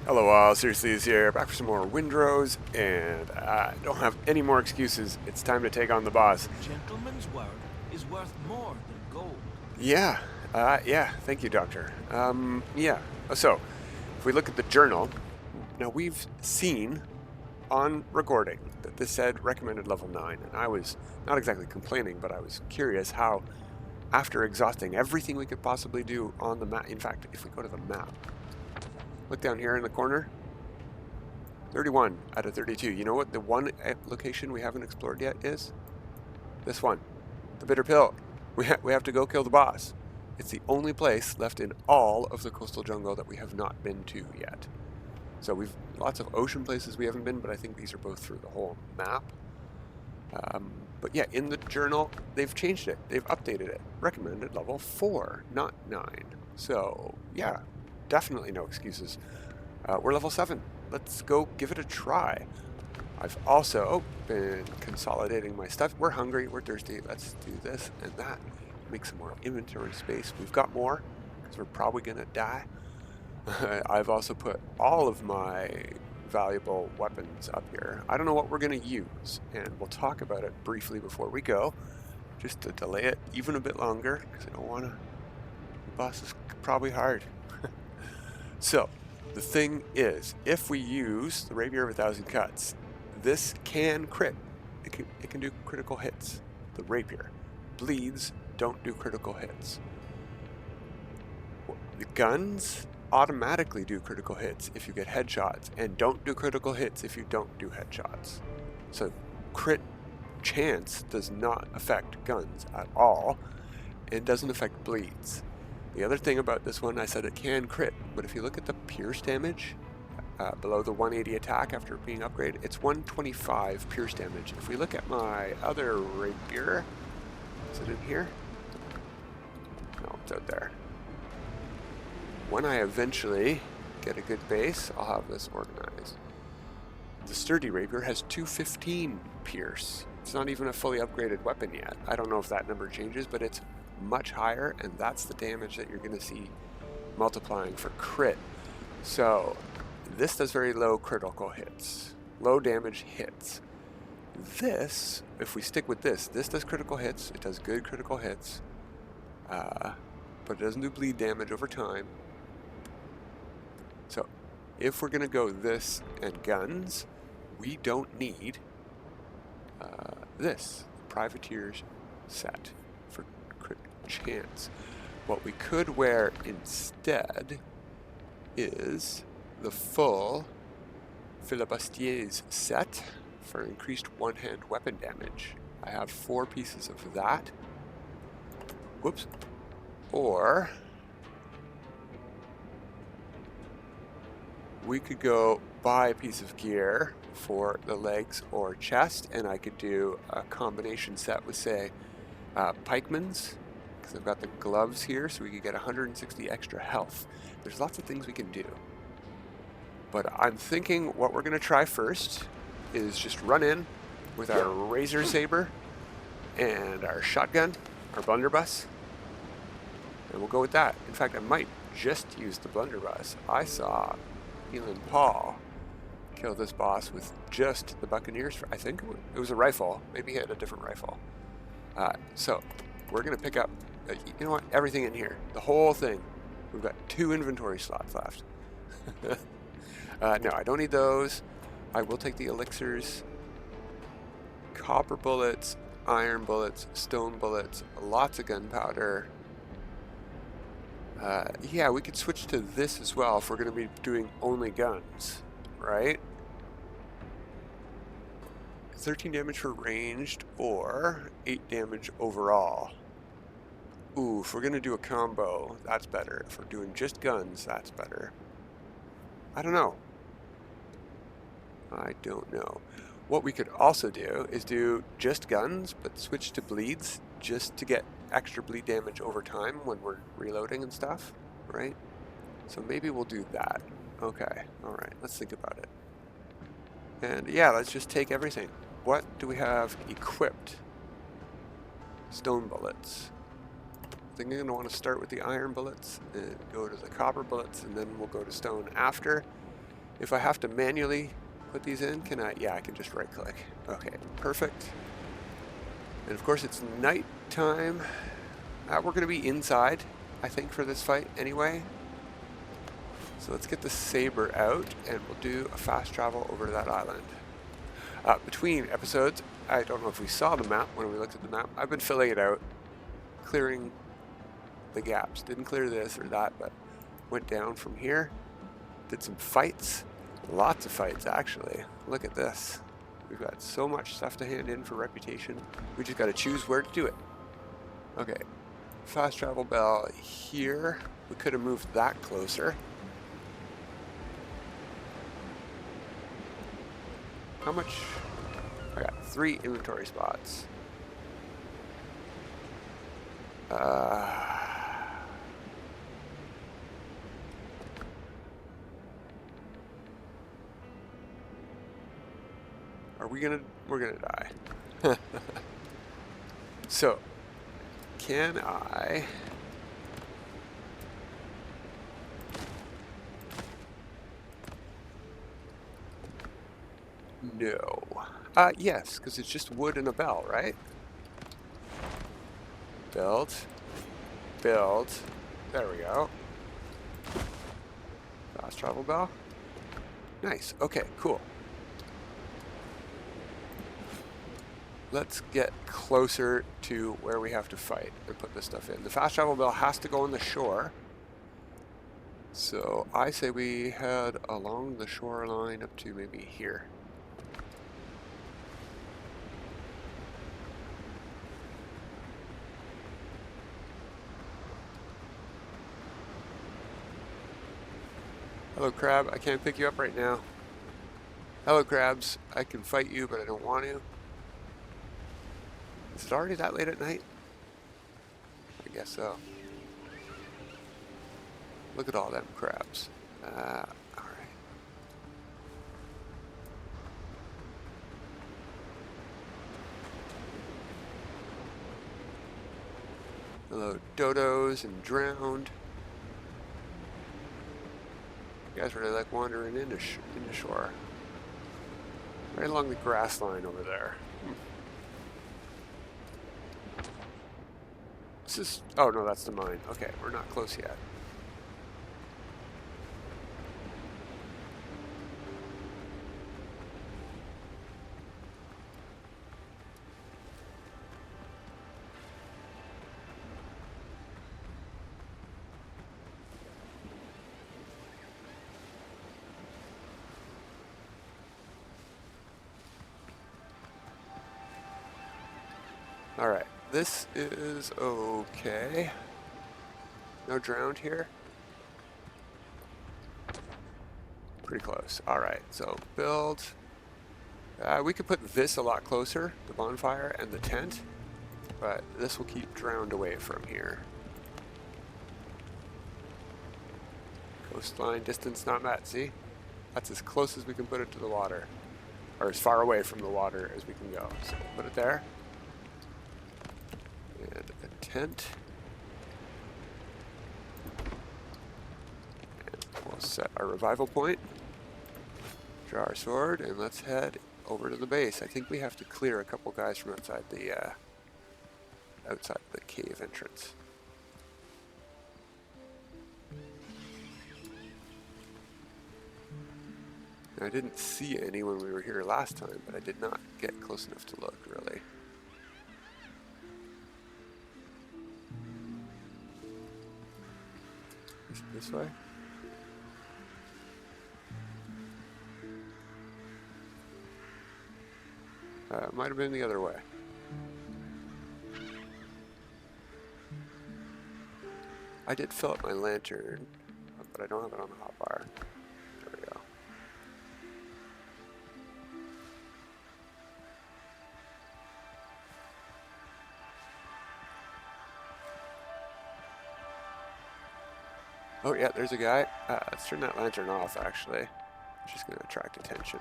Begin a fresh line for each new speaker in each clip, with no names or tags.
Hello all, Seriously is here, back for some more Windrose, and I don't have any more excuses. It's time to take on the boss.
A gentleman's word is worth more than gold.
Yeah, thank you, Doctor. Yeah, so, if we look at the journal, now we've seen on recording that this said recommended level 9, and I was not exactly complaining, but I was curious how, after exhausting everything we could possibly do on the map, in fact, if we go to the map, look down here in the corner, 31 out of 32. You know what the one location we haven't explored yet is? This one. The Bitter Pill. We have to go kill the boss. It's the only place left in all of the coastal jungle that we have not been to yet. So we've lots of ocean places we haven't been, but I think these are both through the whole map. But yeah, in the journal, they've changed it. They've updated it. Recommended level 4, not 9. So yeah, definitely no excuses. We're level 7. Let's go give it a try. I've also been consolidating my stuff. We're hungry, we're thirsty. Let's do this and that. Make some more inventory space. We've got more, because we're probably going to die. I've also put all of my valuable weapons up here. I don't know what we're going to use, and we'll talk about it briefly before we go, just to delay it even a bit longer, because I don't want to... The boss is probably hard. So, the thing is, if we use the Rapier of 1,000 Cuts, this can crit. It can do critical hits. The Rapier. Bleeds don't do critical hits. The guns automatically do critical hits if you get headshots, and don't do critical hits if you don't do headshots. So, crit chance does not affect guns at all. It doesn't affect bleeds. The other thing about this one, I said it can crit, but if you look at the pierce damage below the 180 attack after being upgraded, it's 125 pierce damage. If we look at my other Rapier, is it in here? No, it's out there. When I eventually get a good base, I'll have this organized. The sturdy Rapier has 215 pierce. It's not even a fully upgraded weapon yet. I don't know if that number changes, but it's much higher, and that's the damage that you're going to see multiplying for crit. So this does very low critical hits, low damage hits. This, if we stick with this does critical hits. It does good critical hits, but it doesn't do bleed damage over time. So if we're going to go this and guns, we don't need this Privateer's set for crit chance. What we could wear instead is the full Filibustier's set for increased one-hand weapon damage. I have 4 pieces of that. Whoops. Or we could go buy a piece of gear for the legs or chest, and I could do a combination set with, say, pikemen's, because I've got the gloves here, so we could get 160 extra health. There's lots of things we can do. But I'm thinking what we're going to try first is just run in with our razor saber and our shotgun, our blunderbuss, and we'll go with that. In fact, I might just use the blunderbuss. I saw Elon Paul kill this boss with just the Buccaneers. I think it was a rifle. Maybe he had a different rifle. So we're going to pick up, you know what, everything in here. The whole thing. We've got 2 inventory slots left. No, I don't need those. I will take the elixirs. Copper bullets, iron bullets, stone bullets, lots of gunpowder. Yeah, we could switch to this as well if we're going to be doing only guns, right? 13 damage for ranged, or 8 damage overall. Ooh, if we're going to do a combo, that's better. If we're doing just guns, that's better. I don't know. What we could also do is do just guns, but switch to bleeds, just to get extra bleed damage over time when we're reloading and stuff, right? So maybe we'll do that. Okay, alright, let's think about it. And yeah, let's just take everything. What do we have equipped? Stone bullets. I think I'm going to want to start with the iron bullets and go to the copper bullets, and then we'll go to stone after. If I have to manually put these in, can I? Yeah, I can just right click. Okay, perfect. And of course it's nighttime. We're going to be inside, I think, for this fight anyway. So let's get the saber out and we'll do a fast travel over to that island. Between episodes, I don't know if we saw the map when we looked at the map. I've been filling it out, clearing the gaps. Didn't clear this or that, but went down from here. Did some fights. Lots of fights, actually. Look at this. We've got so much stuff to hand in for reputation. We just got to choose where to do it. Okay. Fast travel bell here. We could have moved that closer. How much? I got 3 inventory spots. We're gonna die. So, can I? No. Yes, because it's just wood and a bell, right? Build. Build. There we go. Fast travel bell. Nice. Okay, cool. Let's get closer to where we have to fight and put this stuff in. The fast travel bell has to go on the shore. So I say we head along the shoreline up to maybe here. Hello, crab. I can't pick you up right now. Hello, crabs. I can fight you, but I don't want to. Is it already that late at night? I guess so. Look at all them crabs. Alright. Hello, dodos and drowned. You guys really like wandering into shore. Right along the grass line over there. This is... Oh, no, that's the mine. Okay, we're not close yet. Alright, this is okay. No drowned here? Pretty close. Alright, so build. We could put this a lot closer, the bonfire and the tent, but this will keep drowned away from here. Coastline distance not met, see? That's as close as we can put it to the water. Or as far away from the water as we can go. So we'll put it there. And a tent. And we'll set our revival point. Draw our sword, and let's head over to the base. I think we have to clear a couple guys from outside the cave entrance. Now, I didn't see any when we were here last time, but I did not get close enough to look, really. Is it this way? Might have been the other way. I did fill up my lantern, but I don't have it on the hotbar. There we go. Oh yeah, there's a guy. Let's turn that lantern off, actually. It's just going to attract attention.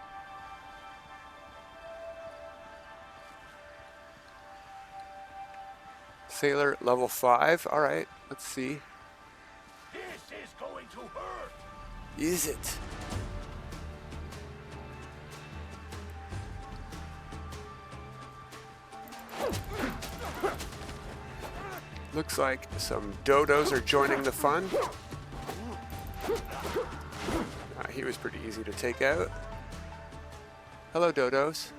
Sailor level 5. Alright, let's see.
This is going to hurt.
Is it? Looks like some dodos are joining the fun. He was pretty easy to take out. Hello, dodos.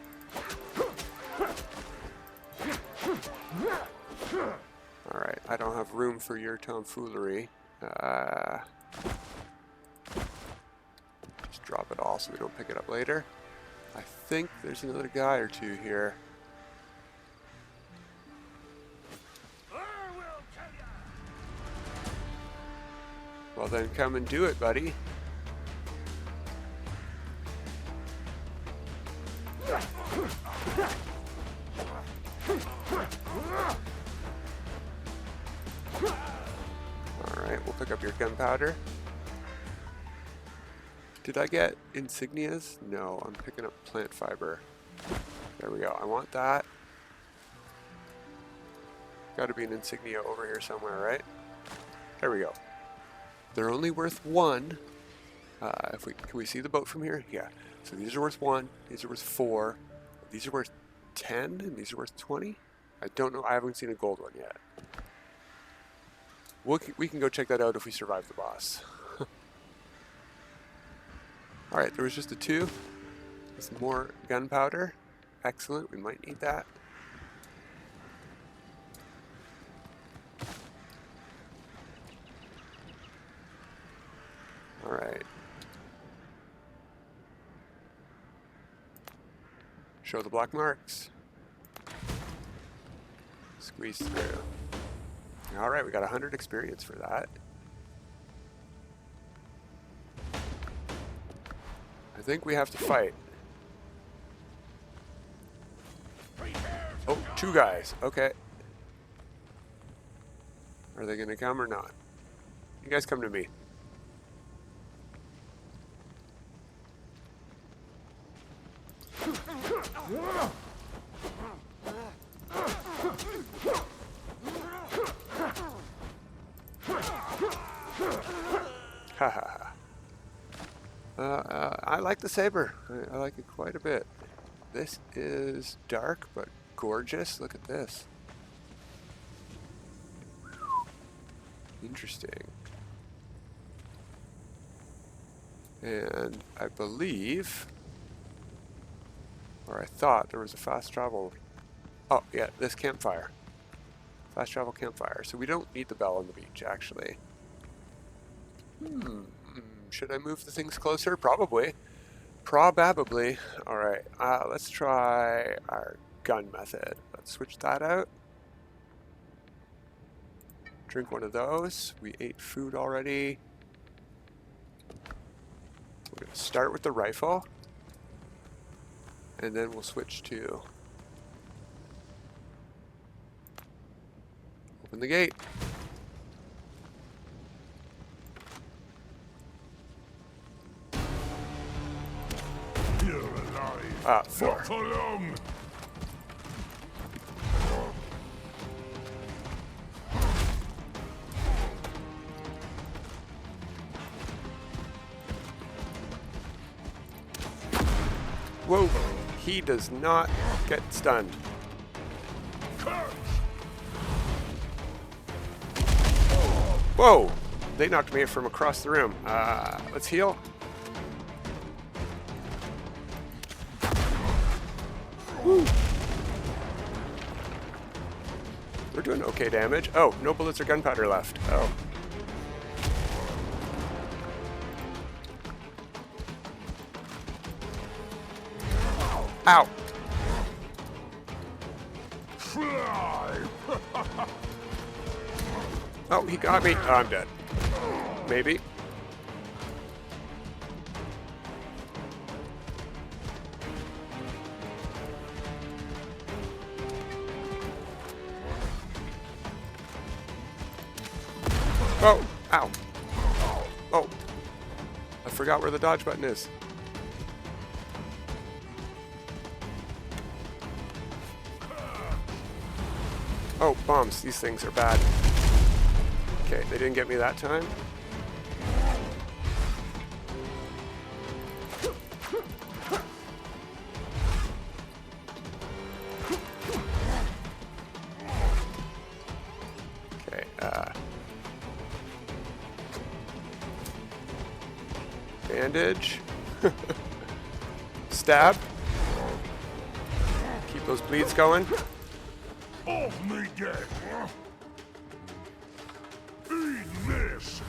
Alright, I don't have room for your tomfoolery. Just drop it all so we don't pick it up later. I think there's another guy or two here. Well then, come and do it, buddy. Alright, we'll pick up your gunpowder. Did I get insignias? No, I'm picking up plant fiber. There we go. I want that. Got to be an insignia over here somewhere, right? There we go. They're only worth 1. Can we see the boat from here? Yeah. So these are worth 1. These are worth 4. These are worth 10, and these are worth 20. I don't know. I haven't seen a gold one yet. We can go check that out if we survive the boss. Alright, there was just a 2. Some more gunpowder. Excellent, we might need that. Alright. Show the black marks. Squeeze through. Alright, we got 100 experience for that. I think we have to fight. Oh, 2 guys. Okay. Are they gonna come or not? You guys come to me. Haha. I like the saber. I like it quite a bit. This is dark but gorgeous. Look at this. Interesting. And I believe, or I thought, there was a fast travel. Oh, yeah, this campfire. Fast travel campfire. So we don't need the bell on the beach, actually. Should I move the things closer? Probably. Probably. Alright, let's try our gun method. Let's switch that out. Drink one of those. We ate food already. We're going to start with the rifle. And then we'll switch to... Open the gate.
You're alive.
4.
Not for long.
Whoa, he does not get stunned. Whoa, they knocked me from across the room. Let's heal. Woo. We're doing okay damage. Oh, no bullets or gunpowder left. Oh. Ow. Oh, he got me. Oh, I'm dead. Maybe. Oh, ow. Oh. I forgot where the dodge button is. Oh, bombs. These things are bad. Okay, they didn't get me that time. Bandage. Stab. Keep those bleeds going.
Off me get. Eat this.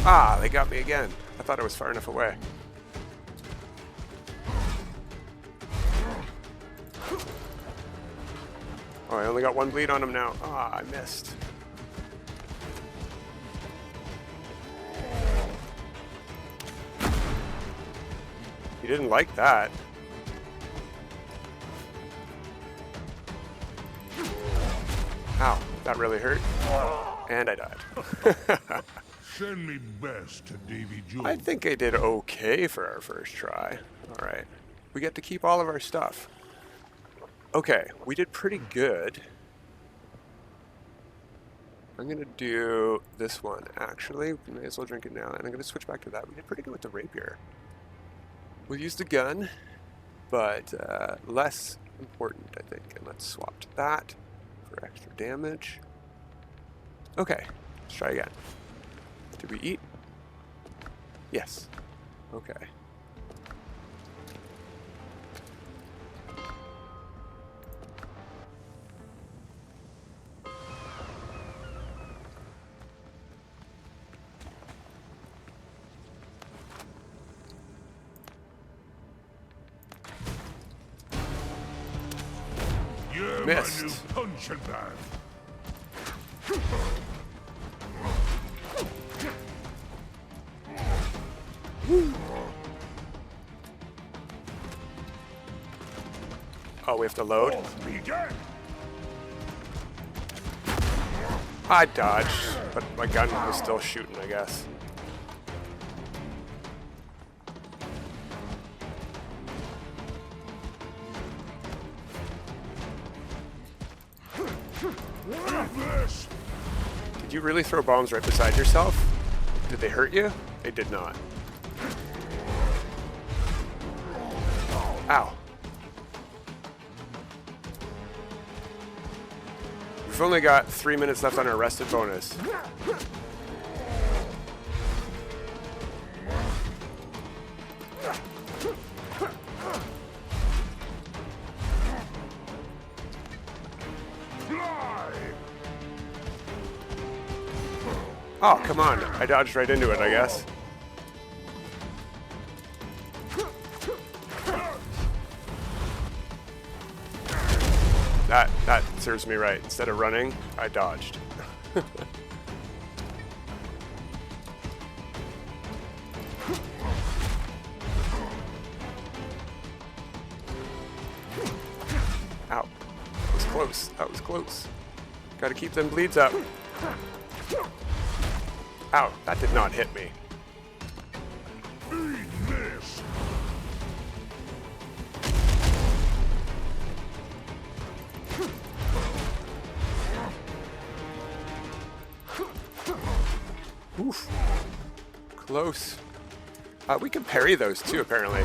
Ah, they got me again. I thought I was far enough away. Oh, I only got one bleed on him now. Ah, I missed. He didn't like that. Ow, that really hurt. And I died.
Send me best to Davy Jones.
I think I did okay for our first try. Alright. We get to keep all of our stuff. Okay, we did pretty good. I'm going to do this one, actually. We may as well drink it now. And I'm going to switch back to that. We did pretty good with the Rapier. We'll use the gun, but less important, I think. And let's swap to that for extra damage. Okay, let's try again. Did we eat? Yes. Okay.
You're
Missed.
my new punching bag.
Oh, we have to load?
Off me get.
I dodged, but my gun was still shooting, I guess.
Eat this.
Did you really throw bombs right beside yourself? Did they hurt you? They did not. Ow. We've only got 3 minutes left on our rested bonus.
Fly.
Oh, come on. I dodged right into it, I guess. That serves me right. Instead of running, I dodged. Ow. That was close. That was close. Gotta keep them bleeds up. Ow, that did not hit me.
Eat this.
Oof. Close. We can parry those too, apparently.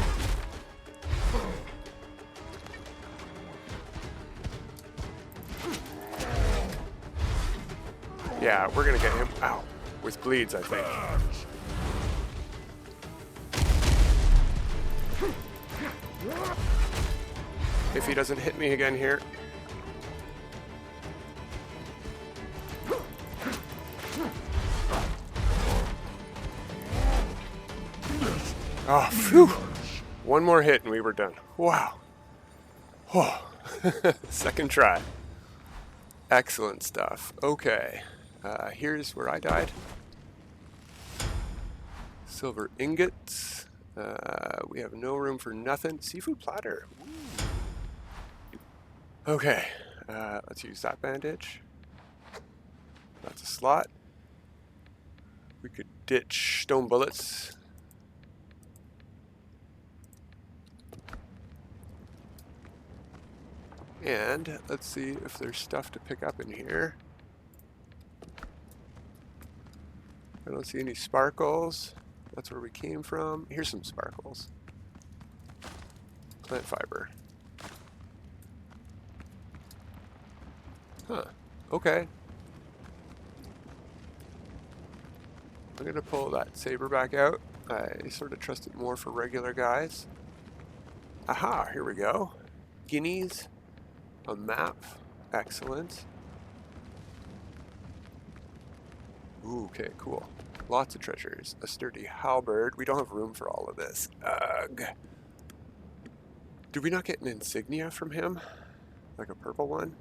Yeah, we're gonna get him. Ow. With bleeds, I think. If he doesn't hit me again here. Oh, phew. One more hit and we were done. Wow. Oh. Second try. Excellent stuff. Okay. Here's where I died. Silver ingots. We have no room for nothing. Seafood platter. Ooh. Okay. Let's use that bandage. That's a slot. We could ditch stone bullets. And let's see if there's stuff to pick up in here. I don't see any sparkles. That's where we came from. Here's some sparkles. Plant fiber. Huh. Okay. I'm going to pull that saber back out. I sort of trust it more for regular guys. Aha, here we go. Guineas, a map. Excellent. Ooh, okay, cool. Lots of treasures. A sturdy halberd. We don't have room for all of this. Ugh. Did we not get an insignia from him? Like a purple one?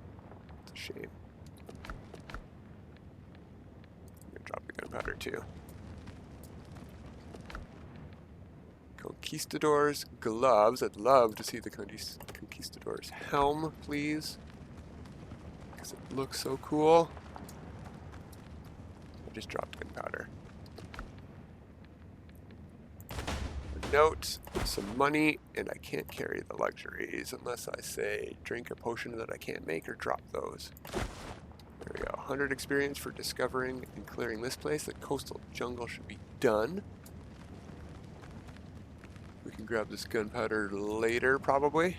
It's a shame. I'm going to drop the gunpowder too. Conquistador's gloves. I'd love to see the Conquistador's helm, please. Because it looks so cool. I just dropped gunpowder. A note, some money, and I can't carry the luxuries unless I say drink a potion that I can't make or drop those. There we go. 100 experience for discovering and clearing this place. The coastal jungle should be done. We can grab this gunpowder later, probably.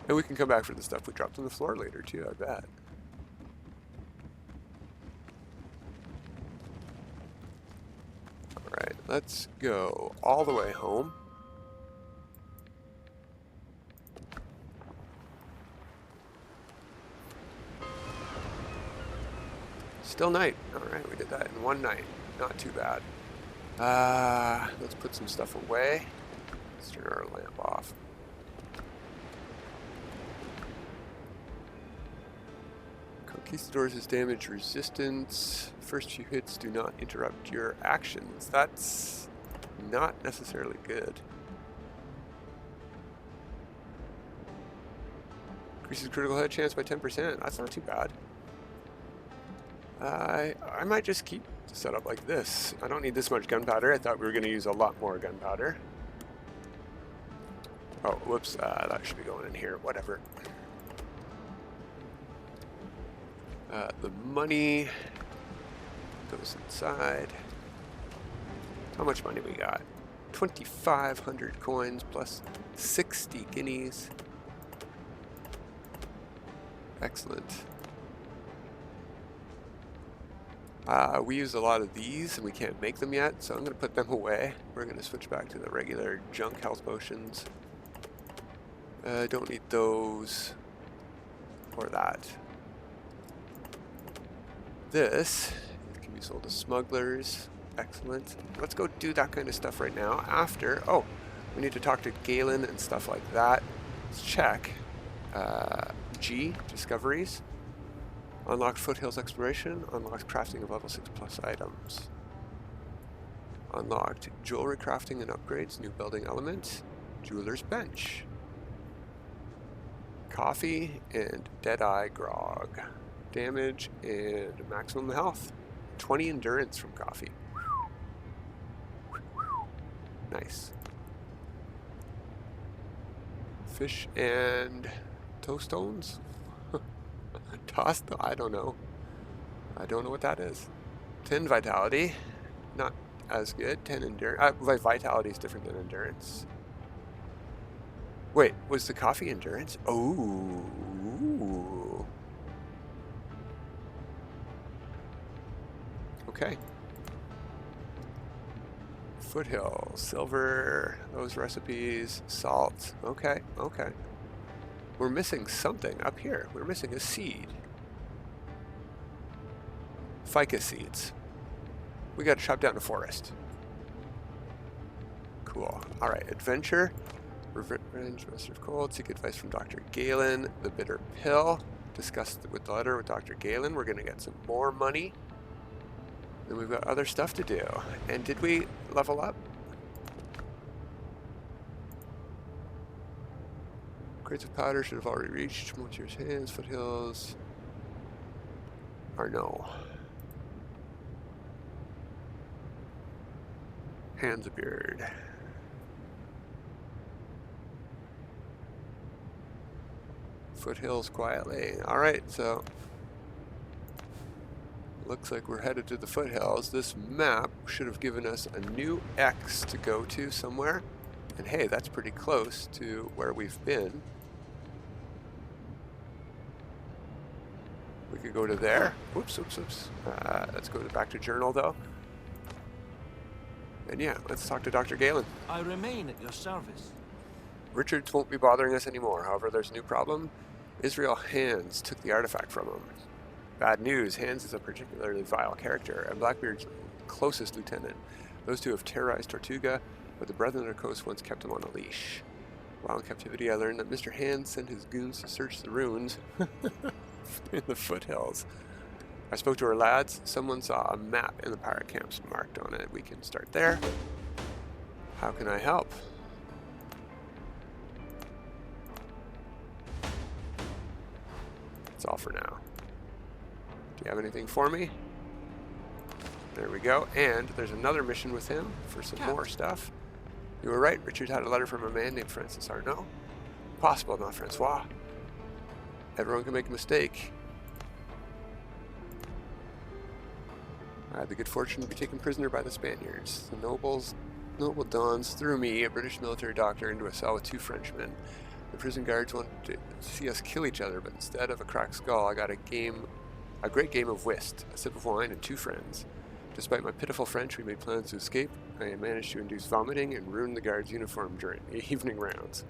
And we can come back for the stuff we dropped on the floor later, too, I bet. Alright, let's go all the way home. Still night. Alright, we did that in one night. Not too bad. Let's put some stuff away. Let's turn our lamp off. Conquistadors is damage resistance. First few hits do not interrupt your actions. That's not necessarily good. Increases critical hit chance by 10%. That's not too bad. I might just keep the setup like this. I don't need this much gunpowder. I thought we were going to use a lot more gunpowder. Oh, whoops. That should be going in here. Whatever. The money goes inside. How much money we got? 2,500 coins plus 60 guineas. Excellent. We use a lot of these and we can't make them yet, so I'm going to put them away. We're going to switch back to the regular junk health potions. Don't need those or that. This can be sold to smugglers. Excellent. Let's go do that kind of stuff right now. After, oh, we need to talk to Galen and stuff like that. Let's check. G, discoveries. Unlocked Foothills exploration. Unlocked crafting of level 6+ items. Unlocked jewelry crafting and upgrades. New building element. Jeweler's bench. Coffee and Deadeye grog. Damage and maximum health. 20 endurance from coffee. Nice. Fish and toastones? Tossed? I don't know. I don't know what that is. 10 vitality. Not as good. 10 endurance. Vitality is different than endurance. Wait, was the coffee endurance? Oh. Okay. Foothills, silver, those recipes, salt. Okay, okay. We're missing something up here. We're missing a seed. Ficus seeds. We gotta chop down a forest. Cool. Alright, adventure. Revenge, Master of Cold. Seek advice from Doctor Galen. The bitter pill. Discuss with the letter with Dr. Galen. We're gonna get some more money. Then we've got other stuff to do. And did we level up? Crates of powder should have already reached Montier's hands. Foothills. Or no. Hands appeared. Foothills quietly. Alright, so looks like we're headed to the foothills. This map should have given us a new X to go to somewhere. And hey, that's pretty close to where we've been. We could go to there. Oops. Let's go back to journal, though. And yeah, let's talk to Dr. Galen.
I remain at your service.
Richards won't be bothering us anymore. However, there's a new problem. Israel Hands took the artifact from him. Bad news. Hands is a particularly vile character, and Blackbeard's closest lieutenant. Those two have terrorized Tortuga, but the Brethren of the Coast once kept him on a leash. While in captivity, I learned that Mr. Hands sent his goons to search the ruins in the Foothills. I spoke to our lads. Someone saw a map in the pirate camps marked on it. We can start there. How can I help? That's all for now. Do you have anything for me? There we go. And there's another mission with him for some more stuff. You were right. Richard had a letter from a man named Francis Arnaud. Possible, not Francois. Everyone can make a mistake. I had the good fortune to be taken prisoner by the Spaniards. The noble dons threw me, a British military doctor, into a cell with 2 Frenchmen. The prison guards wanted to see us kill each other, but instead of a cracked skull, I got a great game of whist, a sip of wine, and 2 friends. Despite my pitiful French, we made plans to escape. I managed to induce vomiting and ruin the guards' uniform during the evening rounds.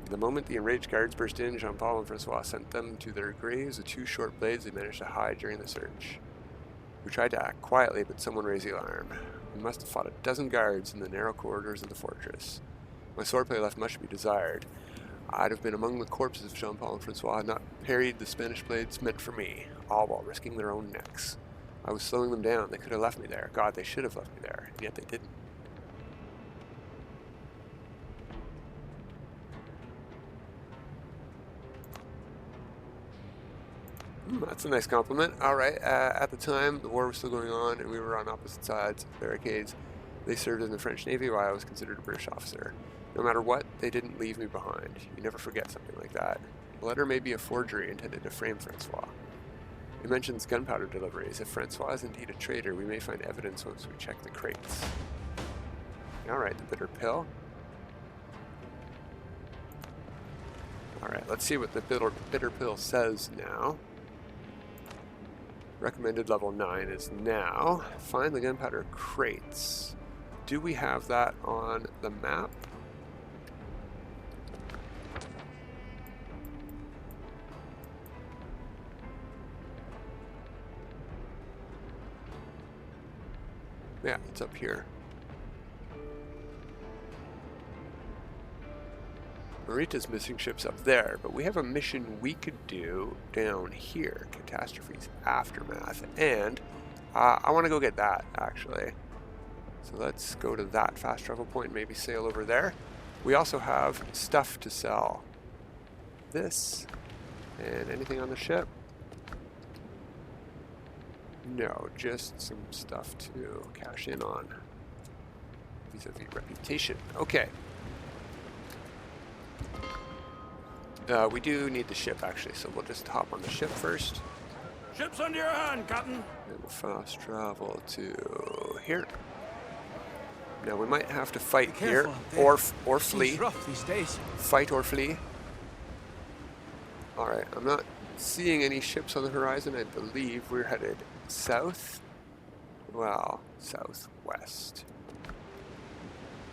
The moment the enraged guards burst in, Jean-Paul and Francois sent them to their graves with 2 short blades they managed to hide during the search. We tried to act quietly, but someone raised the alarm. We must have fought a dozen guards in the narrow corridors of the fortress. My swordplay left much to be desired. I'd have been among the corpses if Jean-Paul and Francois had not parried the Spanish blades meant for me, all while risking their own necks. I was slowing them down. They could have left me there. God, they should have left me there, and yet they didn't. That's a nice compliment. Alright, at the time, the war was still going on, and we were on opposite sides of the barricades. They served in the French Navy while I was considered a British officer. No matter what, they didn't leave me behind. You never forget something like that. The letter may be a forgery intended to frame Francois. It mentions gunpowder deliveries. If Francois is indeed a traitor, we may find evidence once we check the crates. Alright, the bitter pill. Alright, let's see what the bitter pill says now. Recommended level 9 is now. Find the gunpowder crates. Do we have that on the map? Yeah, it's up here. Marita's missing ship's up there, but we have a mission we could do down here. Catastrophe's Aftermath. And I want to go get that, actually. So let's go to that fast travel point and maybe sail over there. We also have stuff to sell. This. And anything on the ship? No, just some stuff to cash in on. Vis-a-vis reputation. Okay. We do need the ship, actually, so we'll just hop on the ship first.
Ship's under your hand, Captain.
And we'll fast travel to here. Now, we might have to fight here, or flee.
Seems rough these days.
Fight or flee. Alright, I'm not seeing any ships on the horizon. I believe we're headed south. Well, southwest.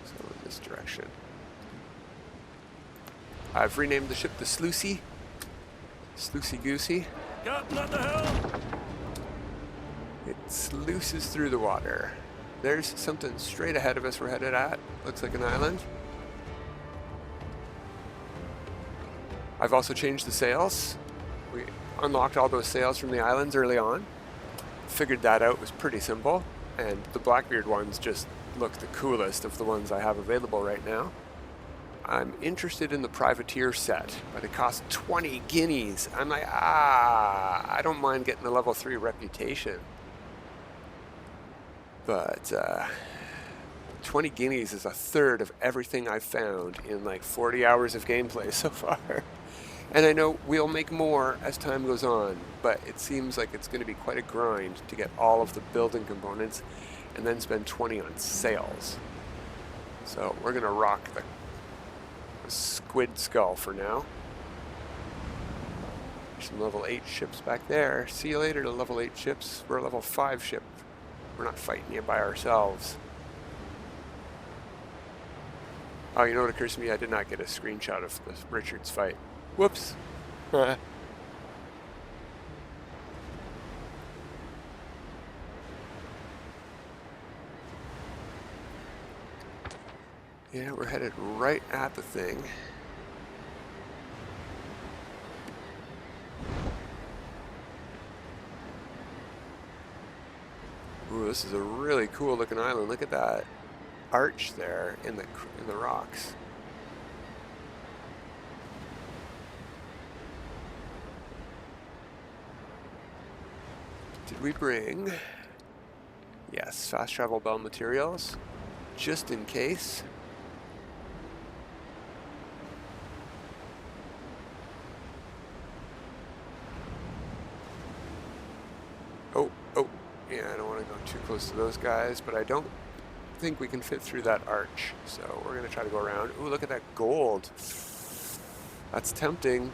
So in this direction. I've renamed the ship the Sluicy. Sluicy Goosey.
Captain at the helm.
It sluices through the water. There's something straight ahead of us we're headed at. Looks like an island. I've also changed the sails. We unlocked all those sails from the islands early on. Figured that out was pretty simple. And the Blackbeard ones just look the coolest of the ones I have available right now. I'm interested in the privateer set, but it costs 20 guineas. I'm like, I don't mind getting a level 3 reputation. But 20 guineas is a third of everything I've found in like 40 hours of gameplay so far. And I know we'll make more as time goes on, but it seems like it's going to be quite a grind to get all of the building components and then spend 20 on sails. So we're going to rock the squid skull for now. There's some level 8 ships back there. See you later to level 8 ships. We're a level 5 ship. We're not fighting you by ourselves. Oh, you know what occurs to me? I did not get a screenshot of the Richards fight. Whoops. Yeah, we're headed right at the thing. Ooh, this is a really cool looking island. Look at that arch there in the rocks. Did we bring? Yes, fast travel bell materials, just in case. Oh, yeah, I don't want to go too close to those guys, but I don't think we can fit through that arch, so we're going to try to go around. Ooh, look at that gold. That's tempting.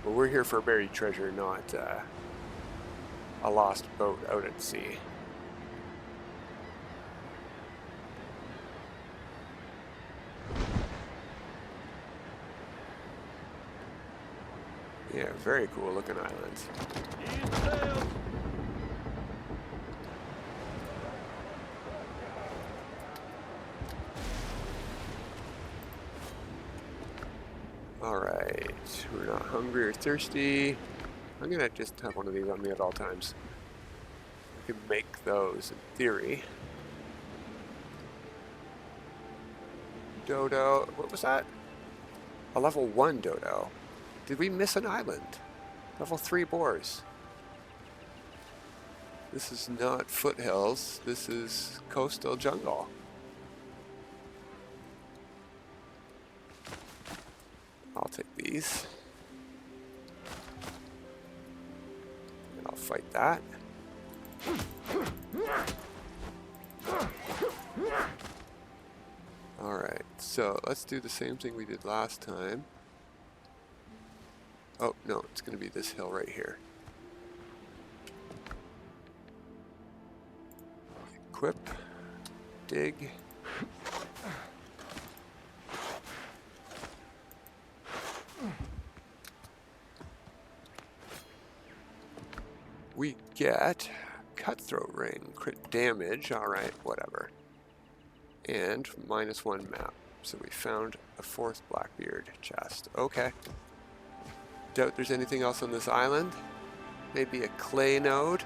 But we're here for buried treasure, not a lost boat out at sea. Yeah, very cool looking islands. Alright, we're not hungry or thirsty. I'm gonna just have one of these on me at all times. I can make those in theory. Dodo, what was that? A level 1 dodo. Did we miss an island? Level 3 boars. This is not Foothills, this is coastal jungle. I'll take these. And I'll fight that. Alright, so let's do the same thing we did last time. Oh, no, it's going to be this hill right here. Equip. Dig. We get cutthroat ring, crit damage, alright, whatever. And -1 map. So we found a 4th Blackbeard chest. Okay. Doubt there's anything else on this island. Maybe a clay node.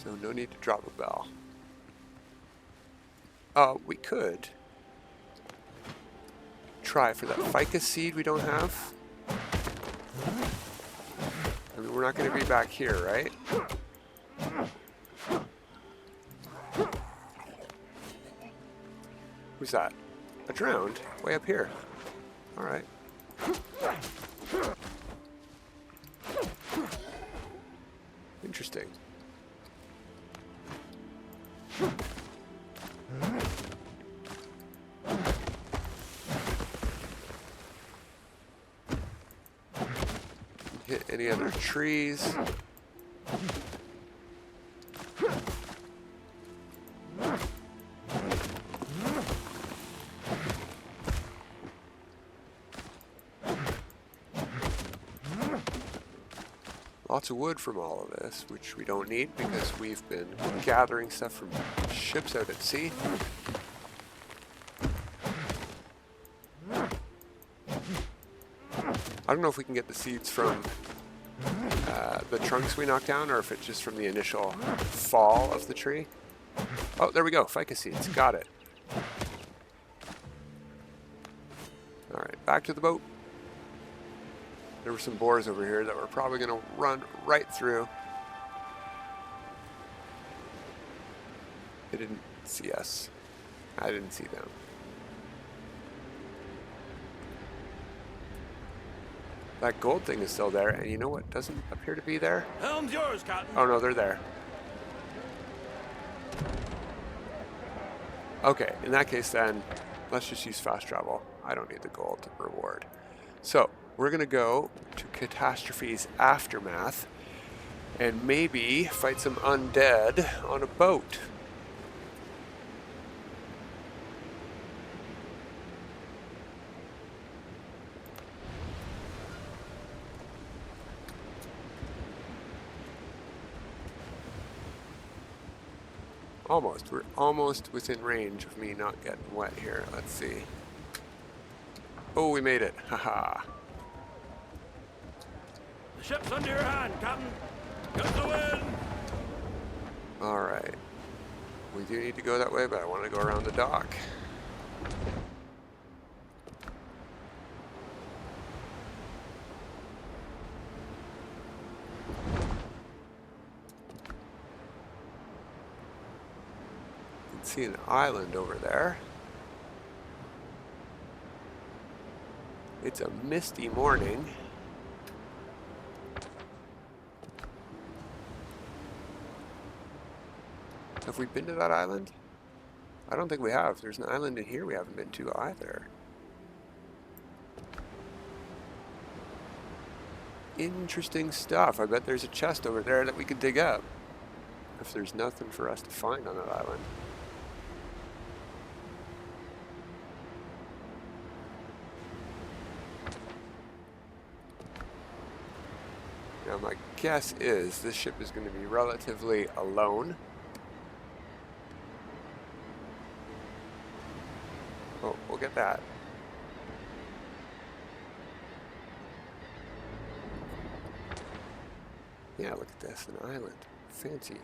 So no need to drop a bell. We could try for that ficus seed we don't have. I mean, we're not going to be back here, right? Who's that? A drowned? Way up here. Alright. Interesting. Hit any other trees? Lots of wood from all of this, which we don't need because we've been gathering stuff from ships out at sea. I don't know if we can get the seeds from the trunks we knocked down or if it's just from the initial fall of the tree. Oh, there we go. Ficus seeds. Got it. Alright, back to the boat. There were some boars over here that we're probably going to run right through. They didn't see us. I didn't see them. That gold thing is still there, and you know what doesn't appear to be there?
Helm's yours, Captain.
Oh no, they're there. Okay, in that case then, let's just use fast travel. I don't need the gold reward. So, we're going to go to Catastrophe's aftermath and maybe fight some undead on a boat. Almost. We're almost within range of me not getting wet here. Let's see. Oh, we made it. Haha.
The ship's under your hand, Captain. Got the wind.
Alright. We do need to go that way, but I want to go around the dock. See an island over there. It's a misty morning. Have we been to that island? I don't think we have. There's an island in here we haven't been to either. Interesting stuff. I bet there's a chest over there that we could dig up if there's nothing for us to find on that island. Now my guess is this ship is going to be relatively alone. Oh, we'll get that. Yeah, look at this, an island. Fancy.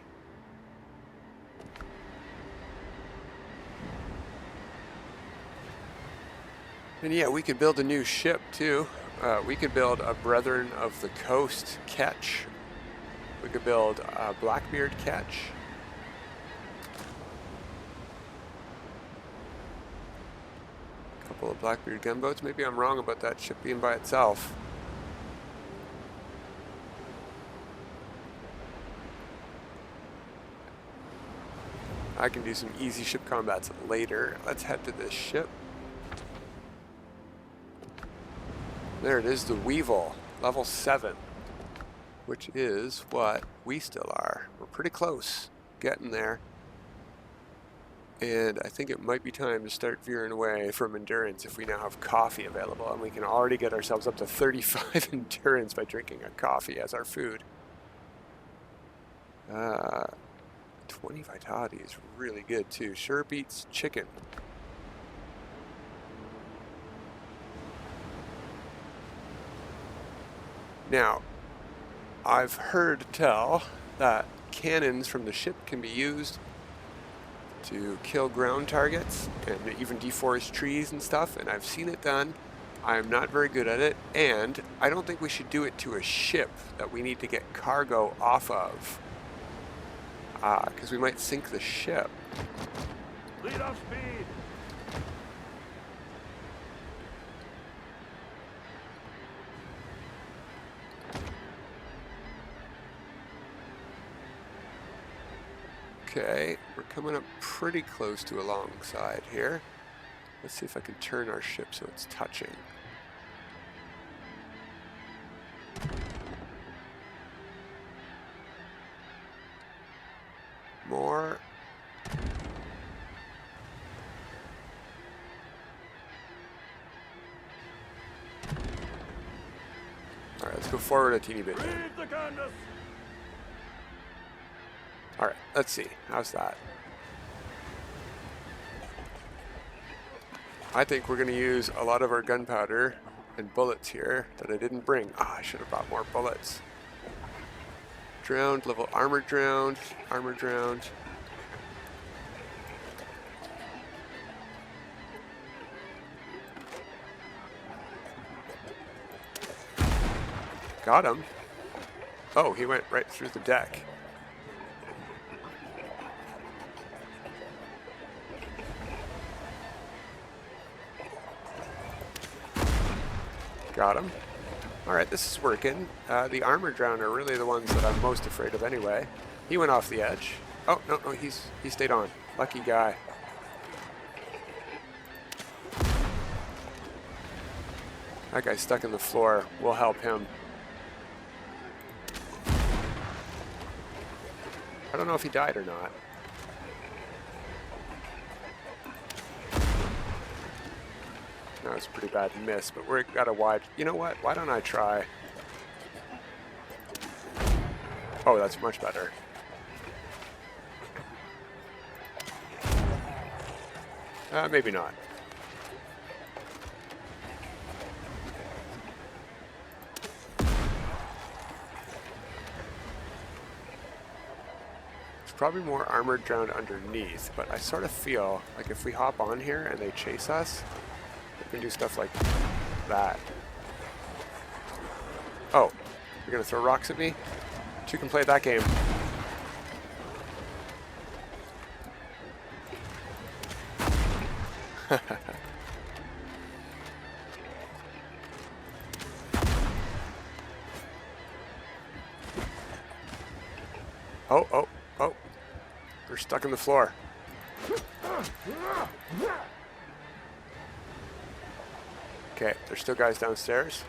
And yeah, we could build a new ship too. We could build a Brethren of the Coast ketch. We could build a Blackbeard ketch. A couple of Blackbeard gunboats. Maybe I'm wrong about that ship being by itself. I can do some easy ship combats later. Let's head to this ship. There it is, the Weevil, level 7, which is what we still are. We're pretty close, getting there. And I think it might be time to start veering away from endurance if we now have coffee available, and we can already get ourselves up to 35 endurance by drinking a coffee as our food. 20 vitality is really good too. Sure beats chicken. Now, I've heard tell that cannons from the ship can be used to kill ground targets and even deforest trees and stuff, and I've seen it done. I'm not very good at it, and I don't think we should do it to a ship that we need to get cargo off of, because we might sink the ship.
Lead off speed.
Okay, we're coming up pretty close to alongside here. Let's see if I can turn our ship so it's touching. More. Alright, let's go forward a teeny bit.
Read the canvas.
Alright, let's see. How's that? I think we're going to use a lot of our gunpowder and bullets here that I didn't bring. Ah, I should have brought more bullets. Drowned, level armor drowned, armor drowned. Got him. Oh, he went right through the deck. Got him. Alright, this is working. The armor drowned are really the ones that I'm most afraid of anyway. He went off the edge. Oh, no, he stayed on. Lucky guy. That guy's stuck in the floor. We'll help him. I don't know if he died or not. That was a pretty bad miss, but we've got a wide... You know what? Why don't I try... Oh, that's much better. Maybe not. There's probably more armored drowned underneath, but I sort of feel like if we hop on here and they chase us, we can do stuff like that. Oh, you're gonna throw rocks at me? You can play that game. Oh. We're stuck in the floor. Okay, there's still guys downstairs.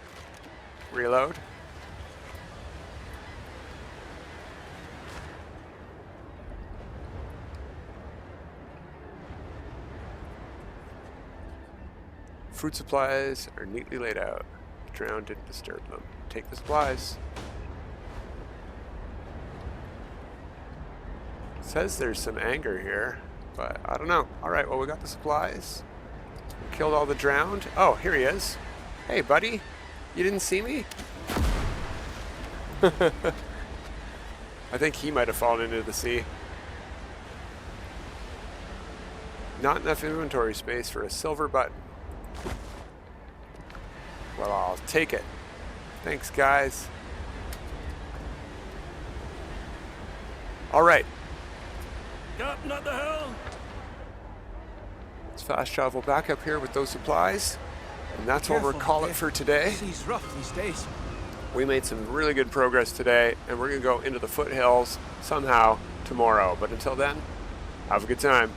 Reload. Food supplies are neatly laid out. The drowned didn't disturb them. Take the supplies. It says there's some anger here, but I don't know. Alright, well, we got the supplies. We killed all the drowned. Oh, here he is. Hey, buddy. You didn't see me? I think he might have fallen into the sea. Not enough inventory space for a silver button. Well, I'll take it. Thanks, guys. All right.
Captain at the helm.
Let's fast travel back up here with those supplies. And that's what we'll call it for today.
Sea's rough these days.
We made some really good progress today, and we're going to go into the Foothills somehow tomorrow. But until then, have a good time.